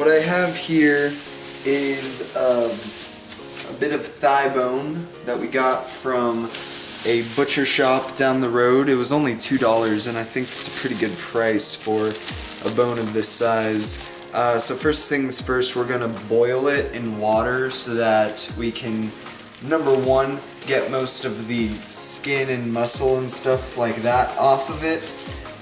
what I have here is a bit of thigh bone that we got from a butcher shop down the road. It was only $2, and I think it's a pretty good price for a bone of this size. So first things first, we're gonna boil it in water so that we can, number one, get most of the skin and muscle and stuff like that off of it.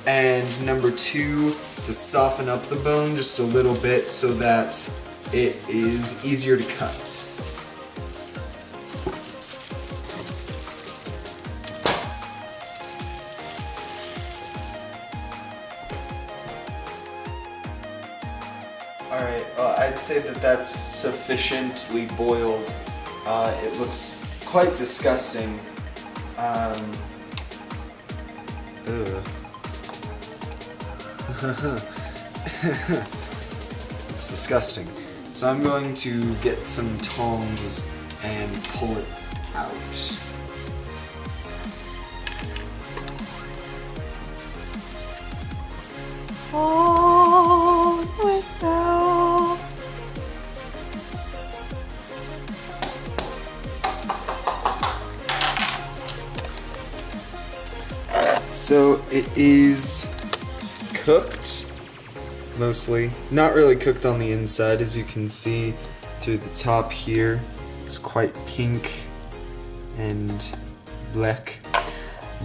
And number two, to soften up the bone just a little bit so that it is easier to cut. Alright, I'd say that that's sufficiently boiled. It looks quite disgusting. Ugh. It's disgusting. So I'm going to get some tongs and pull it out. So it is cooked, mostly. Not really cooked on the inside, as you can see through the top here. It's quite pink and black.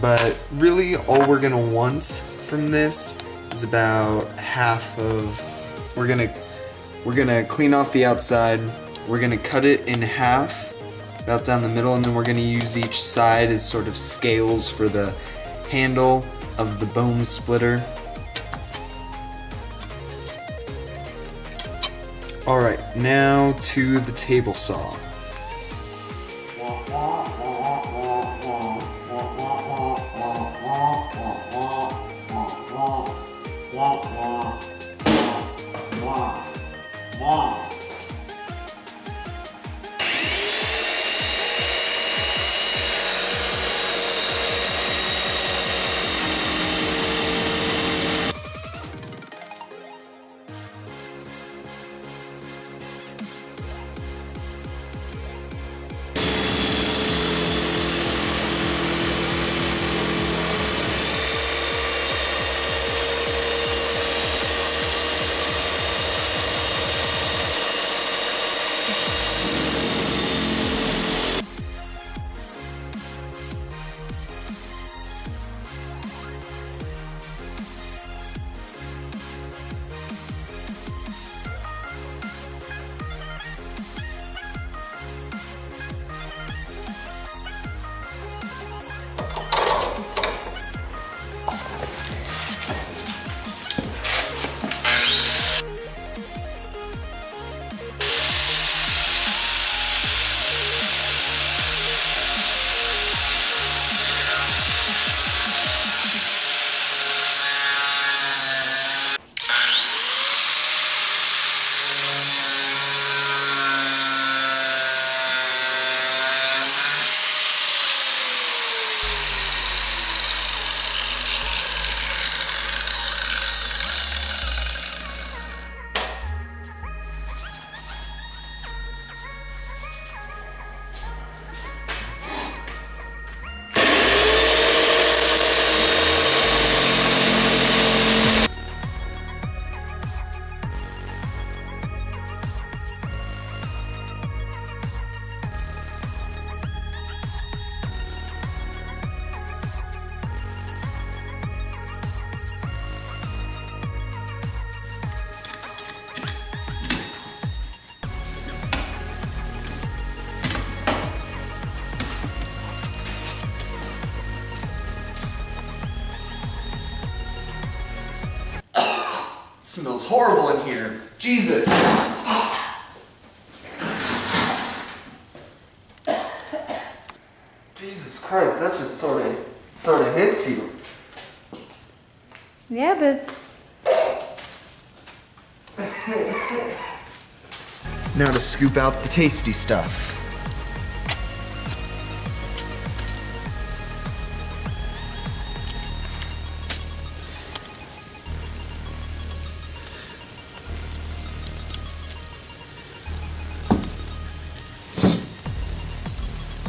But really all we're gonna want from this is about half of, we're gonna clean off the outside, we're gonna cut it in half, about down the middle, and then we're gonna use each side as sort of scales for the handle of the bone splitter. Alright, now to the table saw. It smells horrible in here. Jesus. Jesus Christ, that just sort of hits you. Yeah, but now to scoop out the tasty stuff.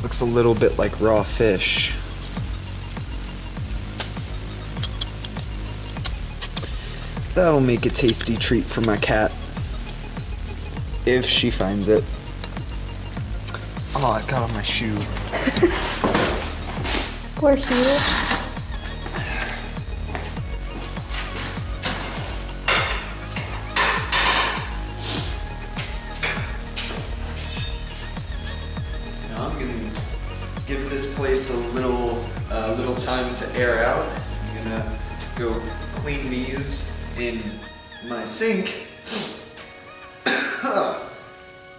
Looks a little bit like raw fish. That'll make a tasty treat for my cat. If she finds it. Oh, it got on my shoe. Poor shoe. Now I'm gonna give this place a little time to air out. I'm gonna go clean these in my sink.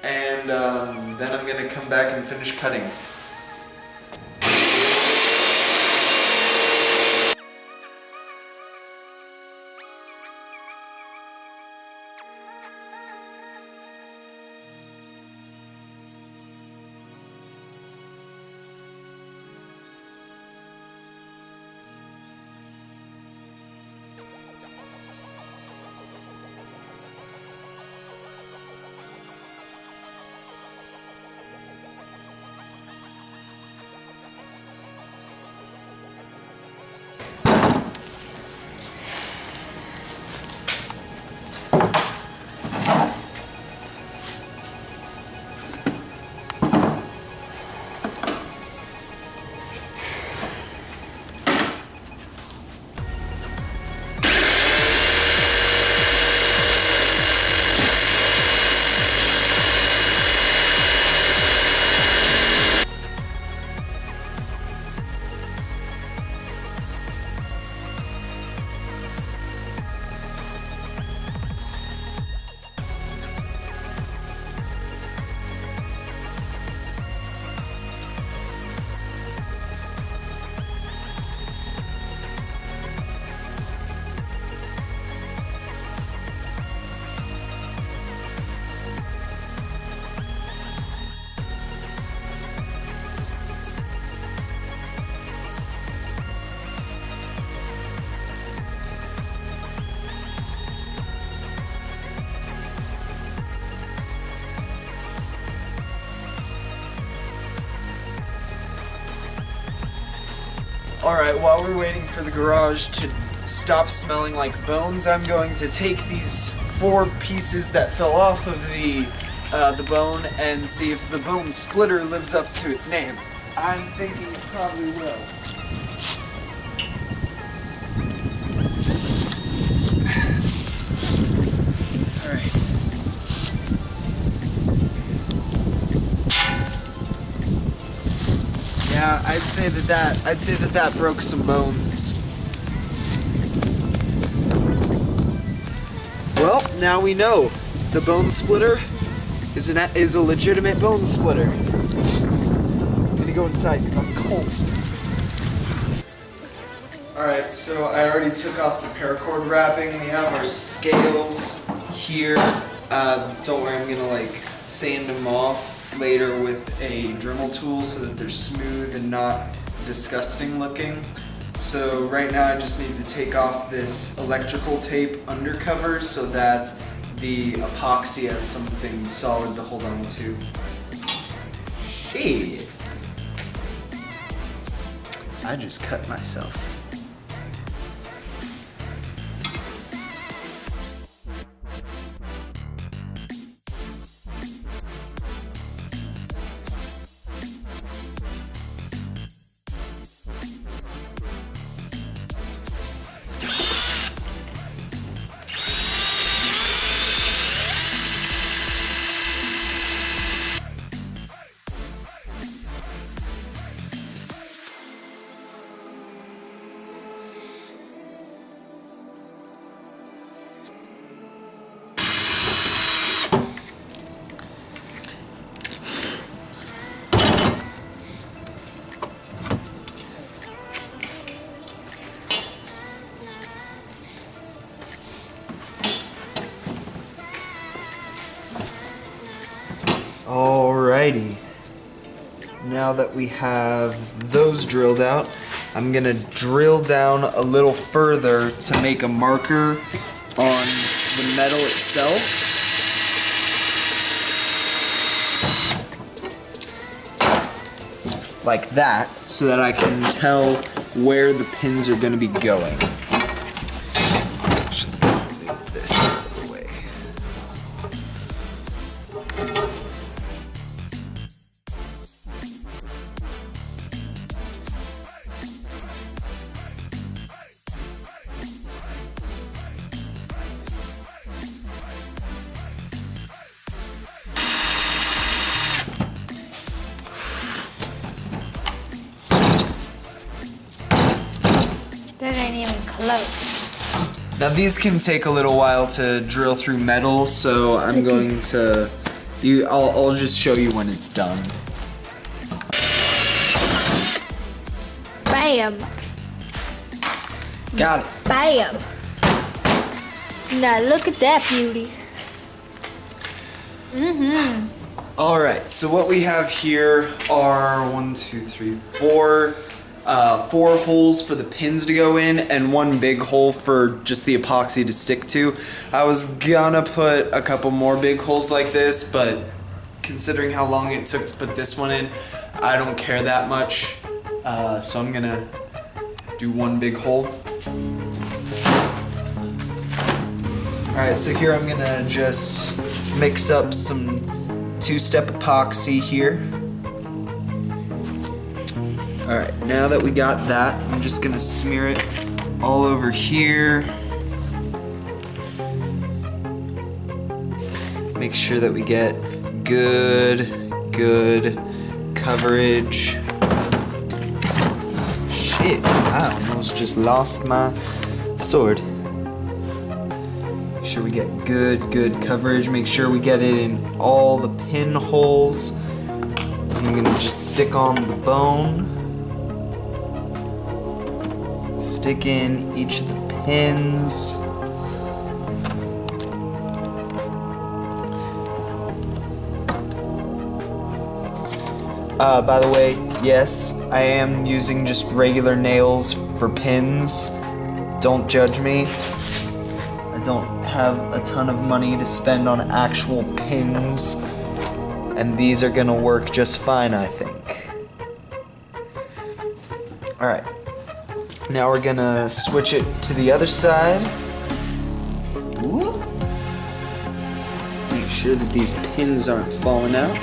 And then I'm gonna come back and finish cutting. Alright, while we're waiting for the garage to stop smelling like bones, I'm going to take these 4 pieces that fell off of the bone and see if the bone splitter lives up to its name. I'm thinking it probably will. Alright. Yeah, I'd say that broke some bones. Well, now we know the bone splitter is a legitimate bone splitter. I'm gonna go inside because I'm cold. Alright, so I already took off the paracord wrapping. We have our scales here. Don't worry, I'm gonna sand them off later with a Dremel tool so that they're smooth and not disgusting looking. So right now I just need to take off this electrical tape undercover so that the epoxy has something solid to hold on to. Shit. I just cut myself. Alrighty, now that we have those drilled out, I'm gonna drill down a little further to make a marker on the metal itself. like that so that I can tell where the pins are going to be going. Actually, move this out of the way. That ain't even close. Now these can take a little while to drill through metal, so I'm going to, I'll just show you when it's done. Bam. Got it. Bam. Now look at that beauty. All right, so what we have here are 1, 2, 3, 4. 4 holes for the pins to go in and 1 big hole for just the epoxy to stick to. I was gonna put a couple more big holes like this, but considering how long it took to put this one in, I don't care that much. So I'm gonna do 1 big hole. Alright, so here I'm gonna just mix up some 2-step epoxy here. Alright, now that we got that, I'm just gonna smear it all over here. Make sure that we get good coverage. Shit, I almost just lost my sword. Make sure we get good coverage. Make sure we get it in all the pinholes. I'm gonna just stick on the bone. Stick in each of the pins. By the way, yes, I am using just regular nails for pins. Don't judge me. I don't have a ton of money to spend on actual pins, and these are gonna work just fine, I think. Alright. Now we're gonna switch it to the other side. Ooh. Make sure that these pins aren't falling out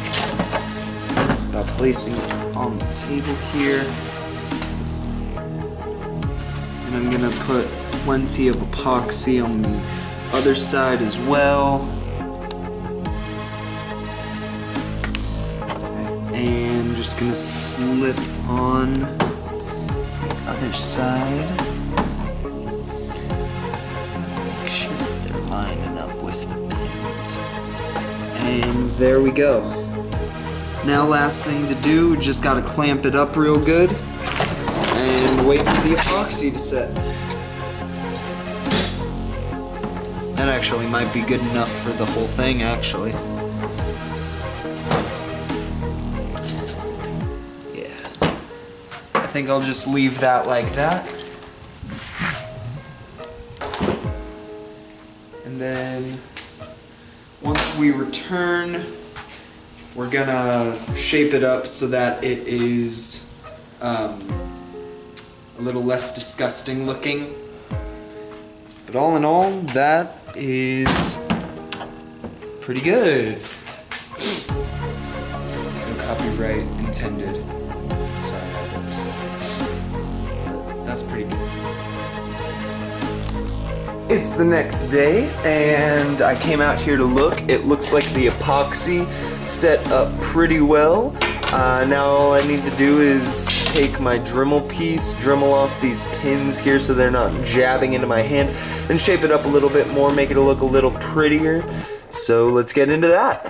by placing it on the table here. And I'm gonna put plenty of epoxy on the other side as well. And just gonna slip on other side. Make sure that they're lining up with the pins. And there we go. Now last thing to do, just gotta clamp it up real good and wait for the epoxy to set. That actually might be good enough for the whole thing, actually. I think I'll just leave that like that. And then once we return, we're gonna shape it up so that it is a little less disgusting looking. But all in all, that is pretty good. No copyright intended. Sorry, items. But that's pretty good. It's the next day, and I came out here to look. It looks like the epoxy set up pretty well. Now all I need to do is take my Dremel piece, Dremel off these pins here so they're not jabbing into my hand, and shape it up a little bit more, make it look a little prettier. So let's get into that.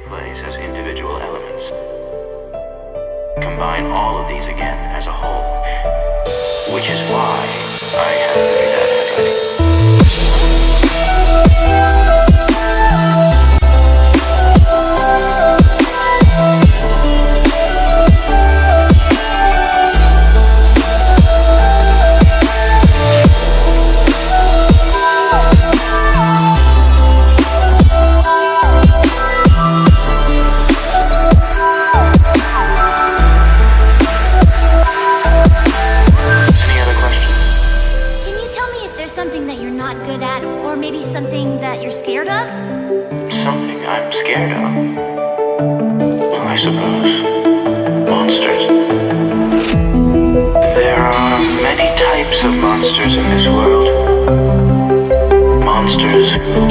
Plays as individual elements. Combine all of these again as a whole, which is why I have that.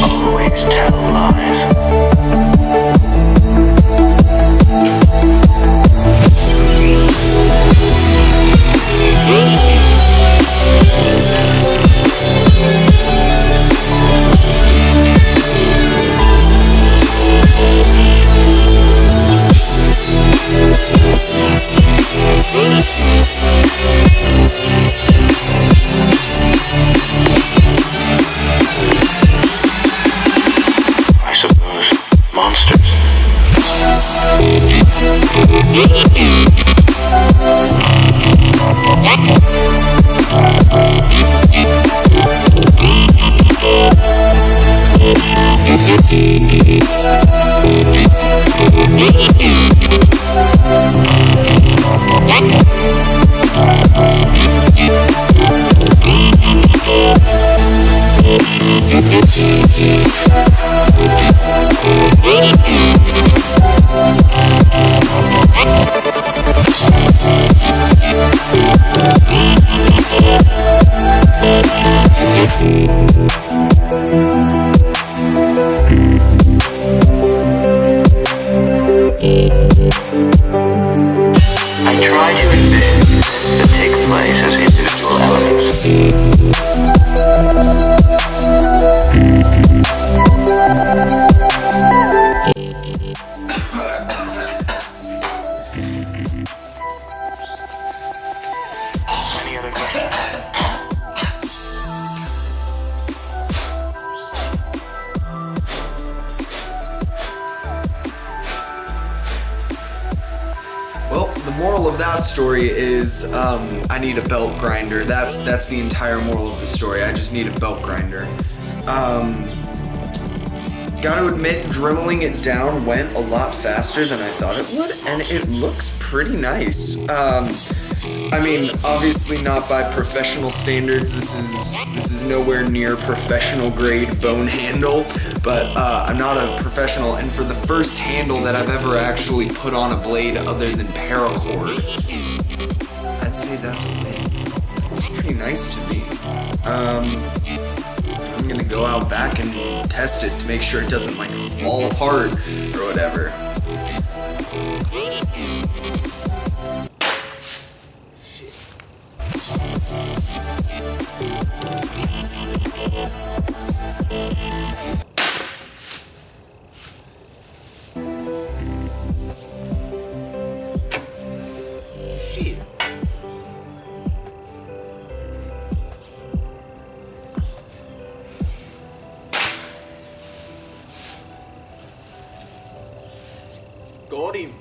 always tell lies. I suppose monsters. I try to envision events that take place as individual elements. Any other questions? Well, the moral of that story is I need a belt grinder. That's the entire moral of the story. I just need a belt grinder. Gotta admit, dribbling it down went a lot faster than I thought it would, and it looks pretty nice. I mean, obviously not by professional standards. This is nowhere near professional grade bone handle, but I'm not a professional, and for the first handle that I've ever actually put on a blade other than paracord, I'd say that's a win. It looks pretty nice to me. I'm gonna go out back and test it to make sure it doesn't like fall apart or whatever. Shit. Got him.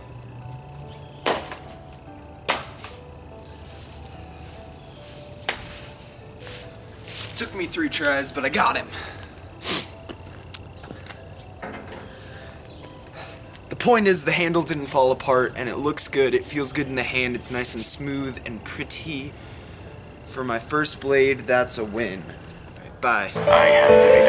Took me 3 tries, but I got him. The point is the handle didn't fall apart and it looks good. It feels good in the hand. It's nice and smooth and pretty. For my first blade, that's a win. All right, bye. I have very